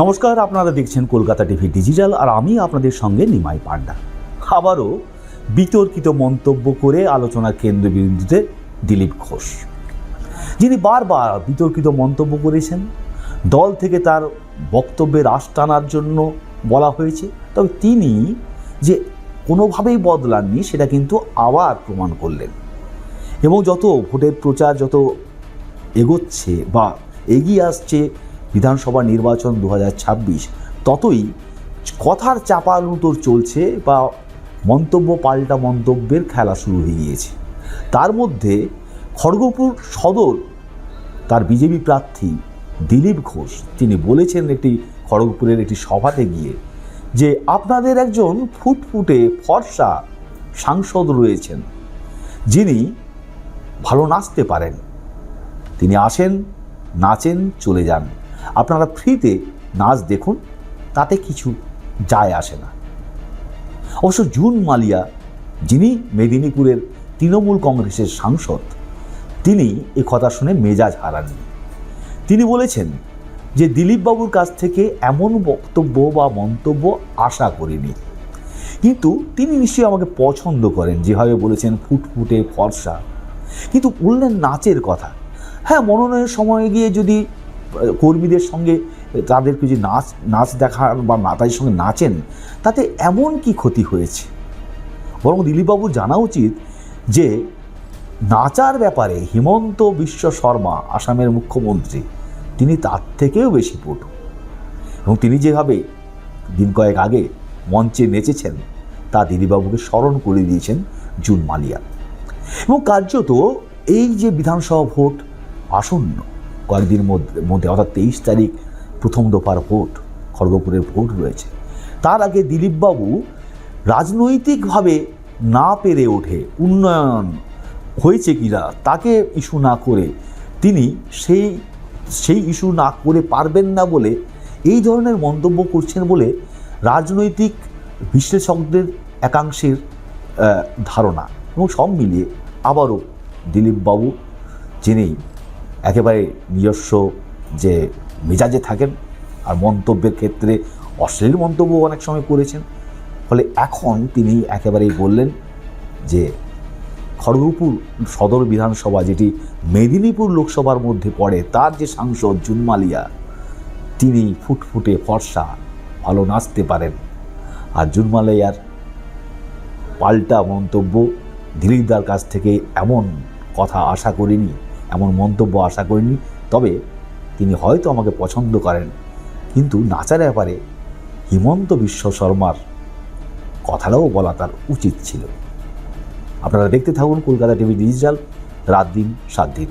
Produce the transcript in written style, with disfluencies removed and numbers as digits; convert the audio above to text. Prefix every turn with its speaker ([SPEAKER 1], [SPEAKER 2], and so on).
[SPEAKER 1] নমস্কার, আপনারা দেখছেন কলকাতা টিভি ডিজিটাল, আর আমি আপনাদের সঙ্গে নিমাই পান্ডা। আবারও বিতর্কিত মন্তব্য করে আলোচনার কেন্দ্রবিন্দুতে দিলীপ ঘোষ, যিনি বারবার বিতর্কিত মন্তব্য করেছেন। দল থেকে তার বক্তব্যের আশ টানার জন্য বলা হয়েছে, তবে তিনি যে কোনোভাবেই বদলাননি সেটা কিন্তু আবার প্রমাণ করলেন। এবং যত ভোটের প্রচার যত এগোচ্ছে বা এগিয়ে আসছে বিধানসভা নির্বাচন 2026, ততই কথার চাপানুতোর চলছে বা মন্তব্য পাল্টা মন্তব্যের খেলা শুরু হয়ে গিয়েছে। তার মধ্যে খড়গপুর সদর তার বিজেপি প্রার্থী দিলীপ ঘোষ তিনি বলেছেন একটি খড়গপুরের একটি সভাতে গিয়ে যে আপনাদের একজন ফুটফুটে ফর্সা সাংসদ রয়েছেন, যিনি ভালো নাচতে পারেন। তিনি আসেন, নাচেন, চলে যান, আপনারা ফ্রিতে নাচ দেখুন, তাতে কিছু যায় আসে না। অবশ্য জুন মালিয়া, যিনি মেদিনীপুরের তৃণমূল কংগ্রেসের সাংসদ, তিনি এ কথা শুনে মেজাজ হারাননি। তিনি বলেছেন যে দিলীপবাবুর কাছ থেকে এমন বক্তব্য বা মন্তব্য আশা করিনি, কিন্তু তিনি নিশ্চয়ই আমাকে পছন্দ করেন, যেভাবে বলেছেন ফুটফুটে ফর্সা। কিন্তু বললেন নাচের কথা। হ্যাঁ, মনোনয়নের সময়ে গিয়ে যদি কর্মীদের সঙ্গে তাদেরকে যে নাচ দেখান বা তাদের সঙ্গে নাচেন, তাতে এমন কি ক্ষতি হয়েছে? বরং দিলীপবাবুর জানা উচিত যে নাচার ব্যাপারে হিমন্ত বিশ্ব শর্মা, আসামের মুখ্যমন্ত্রী, তিনি তার থেকেও বেশি পটু। এবং তিনি যেভাবে দিন কয়েক আগে মঞ্চে নেচেছেন তা দিলীপবাবুকে স্মরণ করে দিয়েছেন জুন মালিয়া। এবং কার্যত এই যে বিধানসভা ভোট আসন্ন কয়েকদিনের মধ্যে অর্থাৎ 23 তারিখ প্রথম দফার ভোট, খড়গপুরের ভোট রয়েছে, তার আগে দিলীপবাবু রাজনৈতিকভাবে না পেরে ওঠে, উন্নয়ন হয়েছে কিনা তাকে ইস্যু না করে, তিনি সেই ইস্যু না করে পারবেন না বলে এই ধরনের মন্তব্য করছেন বলে রাজনৈতিক বিশ্লেষকদের একাংশের ধারণা। এবং সব মিলিয়ে আবারও দিলীপবাবু, যিনি একেবারে নিজস্ব যে মেজাজে থাকেন আর মন্তব্যের ক্ষেত্রে অশ্লীল মন্তব্য অনেক সময় করেছেন, ফলে এখন তিনি একেবারেই বললেন যে খড়গপুর সদর বিধানসভা, যেটি মেদিনীপুর লোকসভার মধ্যে পড়ে, তার যে সাংসদ জুন মালিয়া, তিনি ফুটফুটে ফর্সা, ভালো নাচতে পারেন। আর জুন মালিয়ার পাল্টা মন্তব্য, দিলীপদার কাছ থেকে এমন কথা আশা করিনি, এমন মন্তব্য আশা করিনি। তবে তিনি হয়তো আমাকে পছন্দ করেন, কিন্তু নাচার ব্যাপারে হিমন্ত বিশ্ব শর্মার কথাটাও বলা তার উচিত ছিল। আপনারা দেখতে থাকুন কলকাতা টিভি ডিজিটাল, রাত দিন 7 দিন।